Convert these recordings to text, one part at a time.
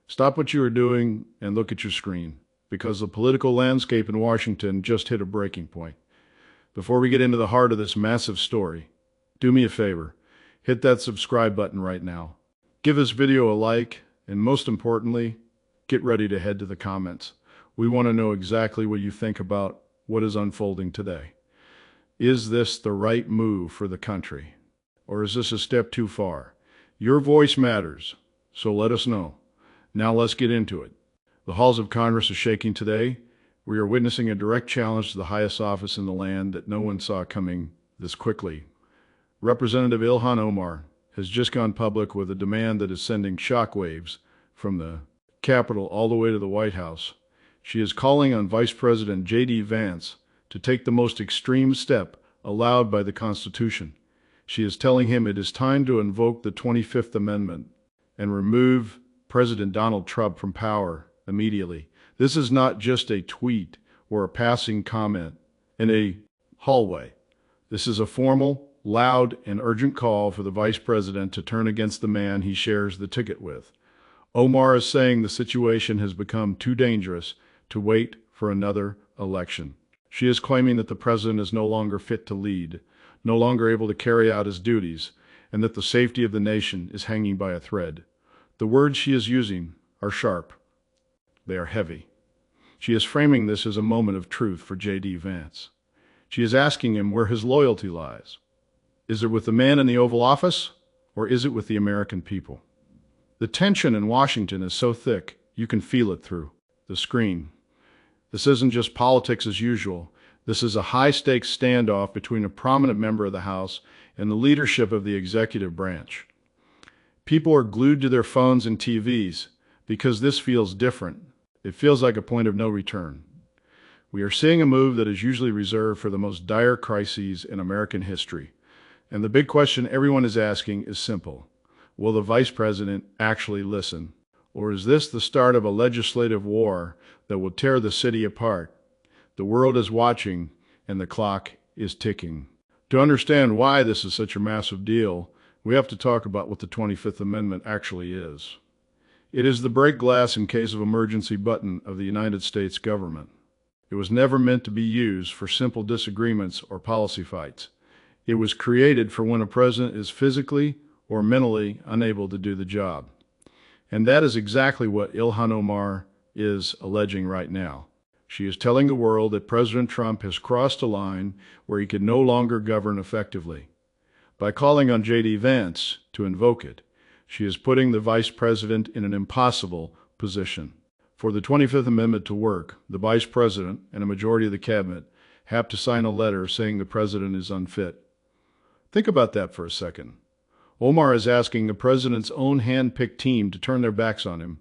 Stop what you are doing and look at your screen, because the political landscape in Washington just hit a breaking point. Before we get into the heart of this massive story, do me a favor, hit that subscribe button right now. Give this video a like, and most importantly, get ready to head to the comments. We want to know exactly what you think about what is unfolding today. Is this the right move for the country? Or is this a step too far? Your voice matters, so let us know. Now let's get into it. The halls of Congress are shaking today. We are witnessing a direct challenge to the highest office in the land that no one saw coming this quickly. Representative Ilhan Omar has just gone public with a demand that is sending shockwaves from the Capitol all the way to the White House. She is calling on Vice President JD Vance to take the most extreme step allowed by the Constitution. She is telling him it is time to invoke the 25th Amendment and remove President Donald Trump from power immediately. This is not just a tweet or a passing comment in a hallway. This is a formal, loud, and urgent call for the Vice President to turn against the man he shares the ticket with. Omar is saying the situation has become too dangerous to wait for another election. She is claiming that the President is no longer fit to lead, no longer able to carry out his duties, and that the safety of the nation is hanging by a thread. The words she is using are sharp. They are heavy. She is framing this as a moment of truth for JD Vance. She is asking him where his loyalty lies. Is it with the man in the Oval Office, or is it with the American people? The tension in Washington is so thick, you can feel it through the screen. This isn't just politics as usual. This is a high-stakes standoff between a prominent member of the House and the leadership of the executive branch. People are glued to their phones and TVs because this feels different. It feels like a point of no return. We are seeing a move that is usually reserved for the most dire crises in American history. And the big question everyone is asking is simple. Will the Vice President actually listen? Or is this the start of a legislative war that will tear the city apart? The world is watching, and the clock is ticking. To understand why this is such a massive deal, we have to talk about what the 25th Amendment actually is. It is the break glass in case of emergency button of the United States government. It was never meant to be used for simple disagreements or policy fights. It was created for when a president is physically or mentally unable to do the job. And that is exactly what Ilhan Omar is alleging right now. She is telling the world that President Trump has crossed a line where he can no longer govern effectively. By calling on JD Vance to invoke it, she is putting the Vice President in an impossible position. For the 25th Amendment to work, the Vice President and a majority of the Cabinet have to sign a letter saying the President is unfit. Think about that for a second. Omar is asking the President's own hand-picked team to turn their backs on him.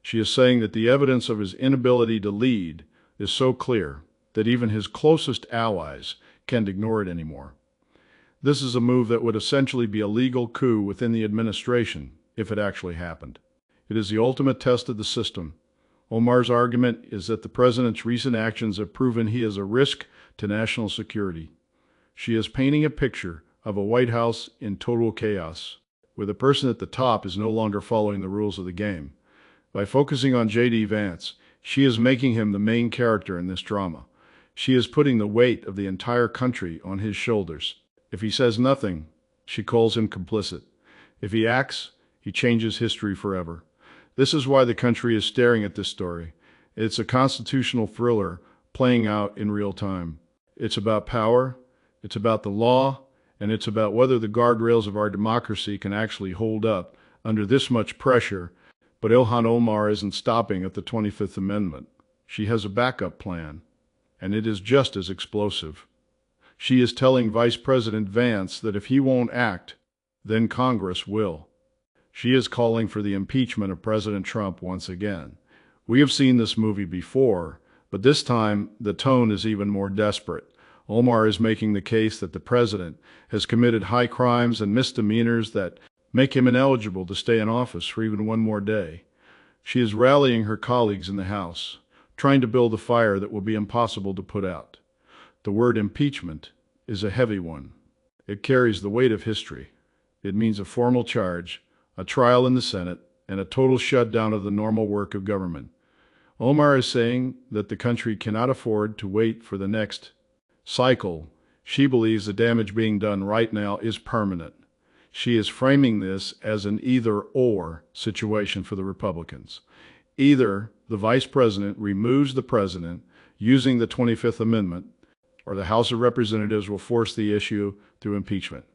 She is saying that the evidence of his inability to lead is so clear that even his closest allies can't ignore it anymore. This is a move that would essentially be a legal coup within the administration if it actually happened. It is the ultimate test of the system. Omar's argument is that the President's recent actions have proven he is a risk to national security. She is painting a picture of a White House in total chaos, where the person at the top is no longer following the rules of the game. By focusing on JD Vance, she is making him the main character in this drama. She is putting the weight of the entire country on his shoulders. If he says nothing, she calls him complicit. If he acts, he changes history forever. This is why the country is staring at this story. It's a constitutional thriller playing out in real time. It's about power, it's about the law, and it's about whether the guardrails of our democracy can actually hold up under this much pressure. But Ilhan Omar isn't stopping at the 25th Amendment. She has a backup plan, and it is just as explosive. She is telling Vice President Vance that if he won't act, then Congress will. She is calling for the impeachment of President Trump once again. We have seen this movie before, but this time the tone is even more desperate. Omar is making the case that the president has committed high crimes and misdemeanors that make him ineligible to stay in office for even one more day. She is rallying her colleagues in the House, trying to build a fire that will be impossible to put out. The word impeachment is a heavy one. It carries the weight of history. It means a formal charge, a trial in the Senate, and a total shutdown of the normal work of government. Omar is saying that the country cannot afford to wait for the next cycle. She believes the damage being done right now is permanent. She is framing this as an either-or situation for the Republicans. Either the vice president removes the president using the 25th Amendment, or the House of Representatives will force the issue through impeachment.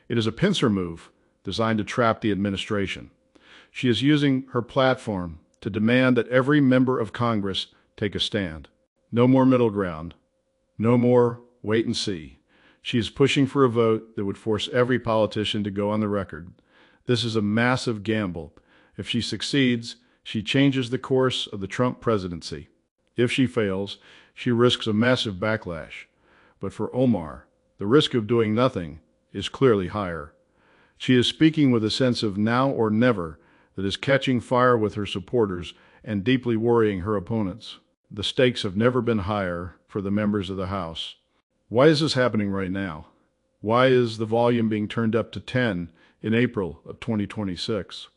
It is a pincer move designed to trap the administration. She is using her platform to demand that every member of Congress take a stand. No more middle ground. No more wait and see. She is pushing for a vote that would force every politician to go on the record. This is a massive gamble. If she succeeds, she changes the course of the Trump presidency. If she fails, she risks a massive backlash. But for Omar, the risk of doing nothing is clearly higher. She is speaking with a sense of now or never that is catching fire with her supporters and deeply worrying her opponents. The stakes have never been higher for the members of the House. Why is this happening right now? Why is the volume being turned up to 10 in April of 2026?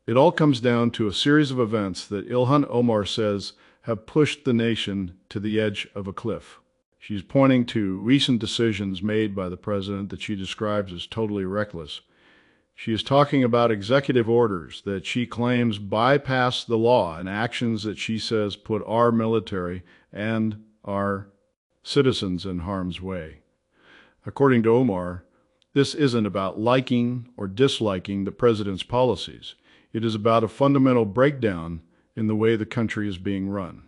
It all comes down to a series of events that Ilhan Omar says have pushed the nation to the edge of a cliff. She's pointing to recent decisions made by the president that she describes as totally reckless. She is talking about executive orders that she claims bypass the law and actions that she says put our military and our citizens in harm's way. According to Omar, this isn't about liking or disliking the president's policies. It is about a fundamental breakdown in the way the country is being run.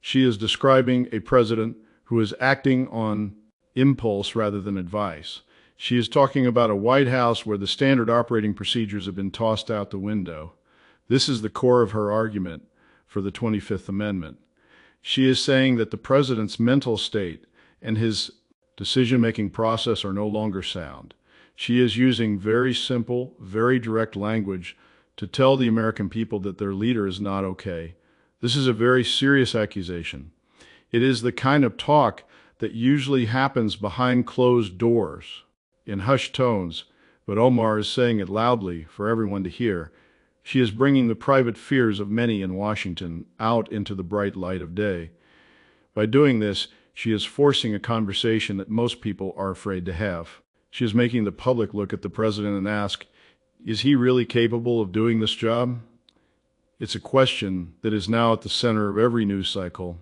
She is describing a president who is acting on impulse rather than advice. She is talking about a White House where the standard operating procedures have been tossed out the window. This is the core of her argument for the 25th Amendment. She is saying that the president's mental state and his decision-making process are no longer sound. She is using very simple, very direct language to tell the American people that their leader is not okay. This is a very serious accusation. It is the kind of talk that usually happens behind closed doors, in hushed tones, but Omar is saying it loudly for everyone to hear. She is bringing the private fears of many in Washington out into the bright light of day. By doing this, she is forcing a conversation that most people are afraid to have. She is making the public look at the president and ask, is he really capable of doing this job? It's a question that is now at the center of every news cycle,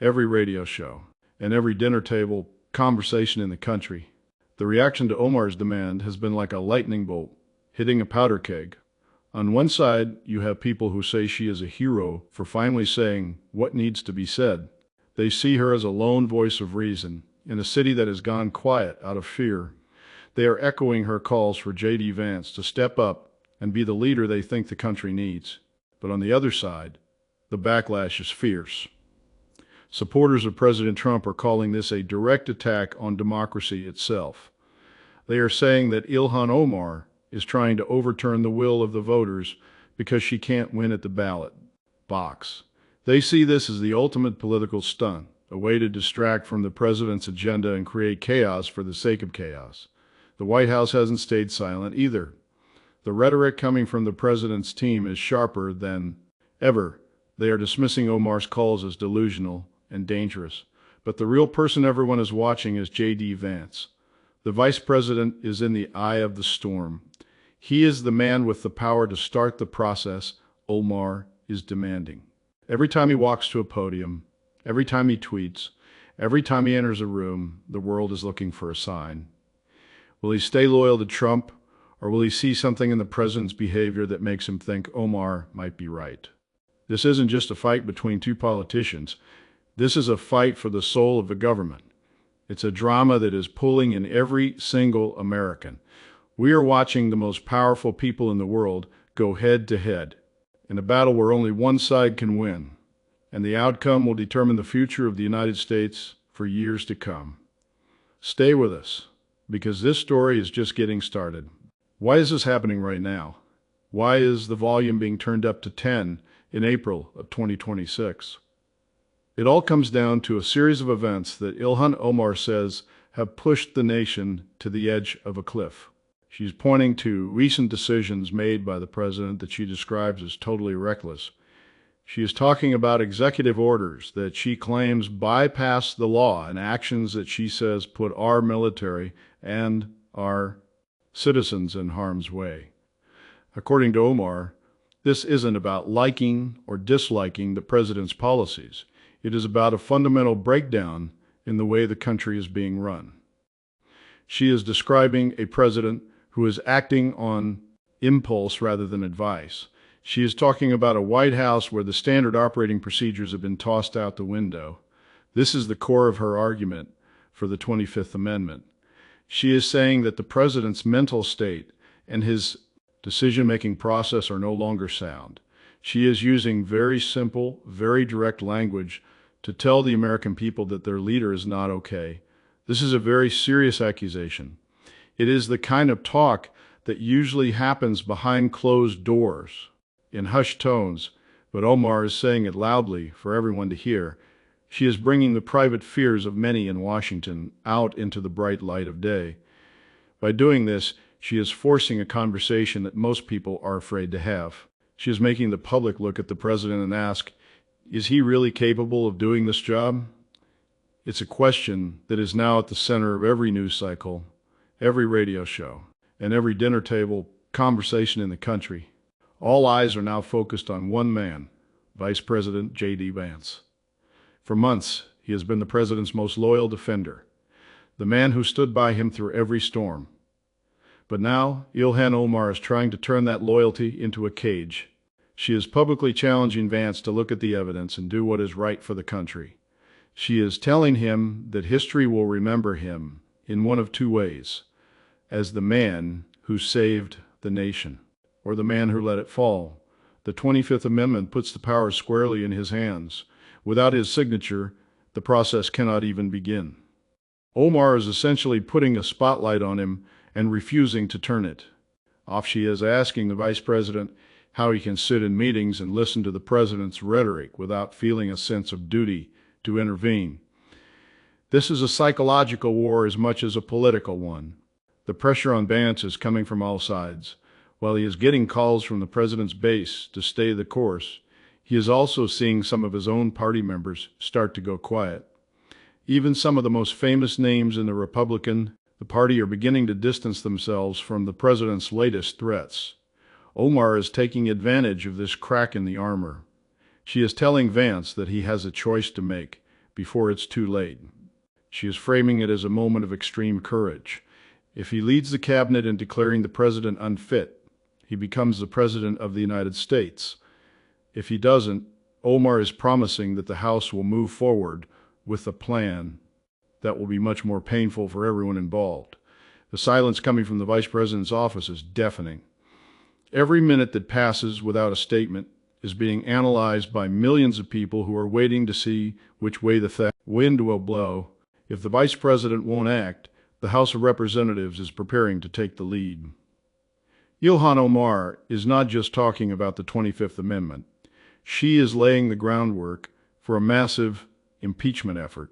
every radio show, and every dinner table conversation in the country. The reaction to Omar's demand has been like a lightning bolt hitting a powder keg. On one side, you have people who say she is a hero for finally saying what needs to be said. They see her as a lone voice of reason in a city that has gone quiet out of fear. They are echoing her calls for JD Vance to step up and be the leader they think the country needs. But on the other side, the backlash is fierce. Supporters of President Trump are calling this a direct attack on democracy itself. They are saying that Ilhan Omar is trying to overturn the will of the voters because she can't win at the ballot box. They see this as the ultimate political stunt, a way to distract from the president's agenda and create chaos for the sake of chaos. The White House hasn't stayed silent either. The rhetoric coming from the president's team is sharper than ever. They are dismissing Omar's calls as delusional and dangerous. But the real person everyone is watching is JD Vance. The vice president is in the eye of the storm. He is the man with the power to start the process Omar is demanding. Every time he walks to a podium, every time he tweets, every time he enters a room, the world is looking for a sign. Will he stay loyal to Trump, or will he see something in the president's behavior that makes him think Omar might be right? This isn't just a fight between two politicians. This is a fight for the soul of the government. It's a drama that is pulling in every single American. We are watching the most powerful people in the world go head to head in a battle where only one side can win, and the outcome will determine the future of the United States for years to come. Stay with us, because this story is just getting started. Why is this happening right now? Why is the volume being turned up to 10 in April of 2026? It all comes down to a series of events that Ilhan Omar says have pushed the nation to the edge of a cliff. She's pointing to recent decisions made by the president that she describes as totally reckless. She is talking about executive orders that she claims bypass the law and actions that she says put our military and our citizens in harm's way. According to Omar, this isn't about liking or disliking the president's policies. It is about a fundamental breakdown in the way the country is being run. She is describing a president who is acting on impulse rather than advice. She is talking about a White House where the standard operating procedures have been tossed out the window. This is the core of her argument for the 25th Amendment. She is saying that the president's mental state and his decision-making process are no longer sound. She is using very simple, very direct language to tell the American people that their leader is not okay. This is a very serious accusation. It is the kind of talk that usually happens behind closed doors, in hushed tones, but Omar is saying it loudly for everyone to hear. She is bringing the private fears of many in Washington out into the bright light of day. By doing this, she is forcing a conversation that most people are afraid to have. She is making the public look at the president and ask, is he really capable of doing this job? It's a question that is now at the center of every news cycle, every radio show, and every dinner table conversation in the country. All eyes are now focused on one man, Vice President JD Vance. For months, he has been the president's most loyal defender, the man who stood by him through every storm. But now, Ilhan Omar is trying to turn that loyalty into a cage. She is publicly challenging Vance to look at the evidence and do what is right for the country. She is telling him that history will remember him in one of two ways: as the man who saved the nation, or the man who let it fall. The 25th Amendment puts the power squarely in his hands. Without his signature, the process cannot even begin. Omar is essentially putting a spotlight on him and refusing to turn it. Off she is asking the vice president how he can sit in meetings and listen to the president's rhetoric without feeling a sense of duty to intervene. This is a psychological war as much as a political one. The pressure on Vance is coming from all sides. While he is getting calls from the president's base to stay the course, he is also seeing some of his own party members start to go quiet. Even some of the most famous names in the Party are beginning to distance themselves from the president's latest threats. Omar is taking advantage of this crack in the armor. She is telling Vance that he has a choice to make before it's too late. She is framing it as a moment of extreme courage. If he leads the cabinet in declaring the president unfit, he becomes the president of the United States. If he doesn't, Omar is promising that the House will move forward with a plan that will be much more painful for everyone involved. The silence coming from the vice president's office is deafening. Every minute that passes without a statement is being analyzed by millions of people who are waiting to see which way the wind will blow. If the vice president won't act, the House of Representatives is preparing to take the lead. Ilhan Omar is not just talking about the 25th Amendment. She is laying the groundwork for a massive impeachment effort.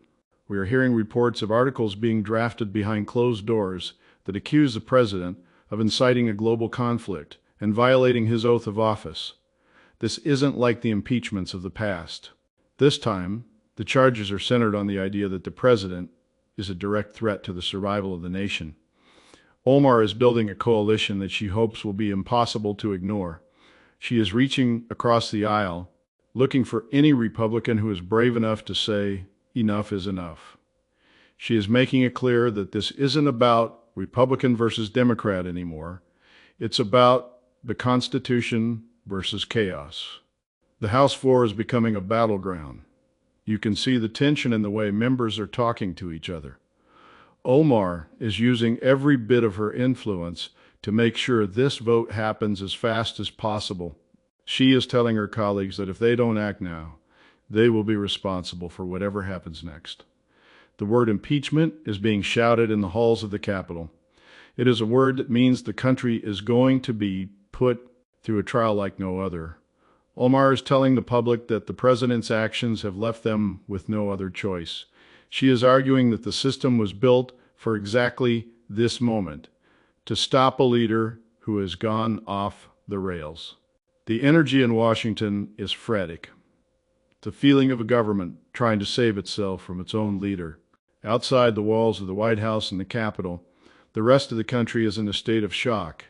We are hearing reports of articles being drafted behind closed doors that accuse the president of inciting a global conflict and violating his oath of office. This isn't like the impeachments of the past. This time, the charges are centered on the idea that the president is a direct threat to the survival of the nation. Omar is building a coalition that she hopes will be impossible to ignore. She is reaching across the aisle, looking for any Republican who is brave enough to say, enough is enough. She is making it clear that this isn't about Republican versus Democrat anymore. It's about the Constitution versus chaos. The House floor is becoming a battleground. You can see the tension in the way members are talking to each other. Omar is using every bit of her influence to make sure this vote happens as fast as possible. She is telling her colleagues that if they don't act now, they will be responsible for whatever happens next. The word impeachment is being shouted in the halls of the Capitol. It is a word that means the country is going to be put through a trial like no other. Omar is telling the public that the president's actions have left them with no other choice. She is arguing that the system was built for exactly this moment, to stop a leader who has gone off the rails. The energy in Washington is frenetic. The feeling of a government trying to save itself from its own leader. Outside the walls of the White House and the Capitol, the rest of the country is in a state of shock.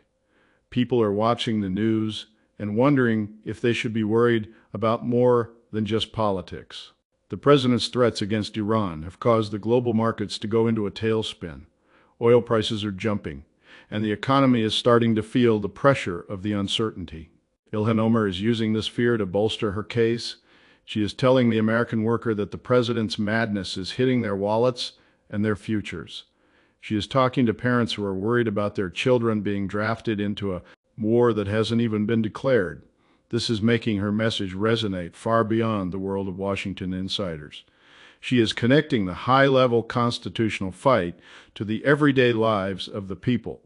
People are watching the news and wondering if they should be worried about more than just politics. The president's threats against Iran have caused the global markets to go into a tailspin. Oil prices are jumping, and the economy is starting to feel the pressure of the uncertainty. Ilhan Omar is using this fear to bolster her case. She is telling the American worker that the president's madness is hitting their wallets and their futures. She is talking to parents who are worried about their children being drafted into a war that hasn't even been declared. This is making her message resonate far beyond the world of Washington insiders. She is connecting the high-level constitutional fight to the everyday lives of the people.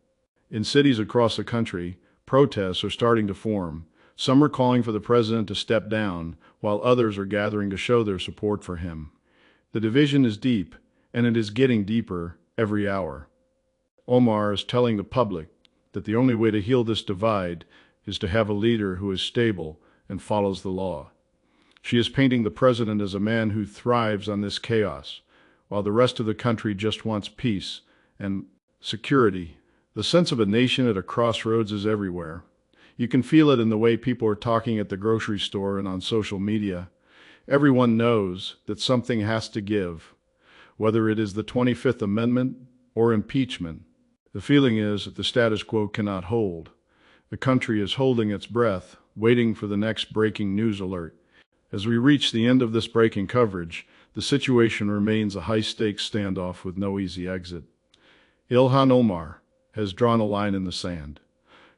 In cities across the country, protests are starting to form. Some are calling for the president to step down, while others are gathering to show their support for him. The division is deep, and it is getting deeper every hour. Omar is telling the public that the only way to heal this divide is to have a leader who is stable and follows the law. She is painting the president as a man who thrives on this chaos, while the rest of the country just wants peace and security. The sense of a nation at a crossroads is everywhere. You can feel it in the way people are talking at the grocery store and on social media. Everyone knows that something has to give, whether it is the 25th Amendment or impeachment. The feeling is that the status quo cannot hold. The country is holding its breath, waiting for the next breaking news alert. As we reach the end of this breaking coverage, the situation remains a high-stakes standoff with no easy exit. Ilhan Omar has drawn a line in the sand.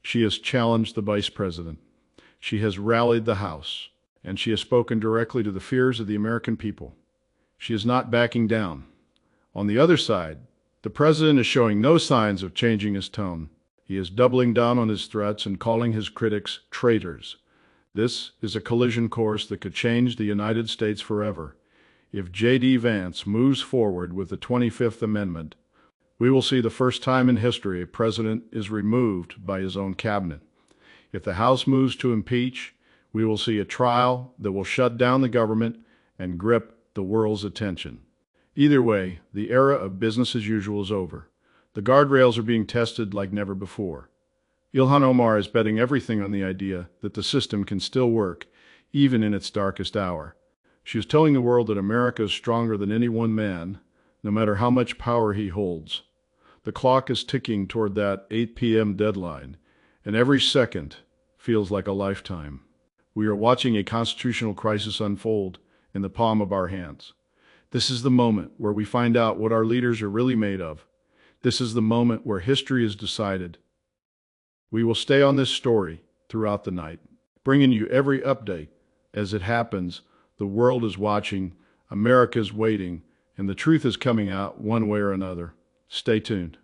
She has challenged the vice president. She has rallied the House, and she has spoken directly to the fears of the American people. She is not backing down. On the other side, the president is showing no signs of changing his tone. He is doubling down on his threats and calling his critics traitors. This is a collision course that could change the United States forever. If JD Vance moves forward with the 25th Amendment, we will see the first time in history a president is removed by his own cabinet. If the House moves to impeach, we will see a trial that will shut down the government and grip the world's attention. Either way, the era of business as usual is over. The guardrails are being tested like never before. Ilhan Omar is betting everything on the idea that the system can still work, even in its darkest hour. She is telling the world that America is stronger than any one man, no matter how much power he holds. The clock is ticking toward that 8 p.m. deadline, and every second feels like a lifetime. We are watching a constitutional crisis unfold in the palm of our hands. This is the moment where we find out what our leaders are really made of. This is the moment where history is decided. We will stay on this story throughout the night, bringing you every update as it happens. The world is watching, America is waiting, and the truth is coming out one way or another. Stay tuned.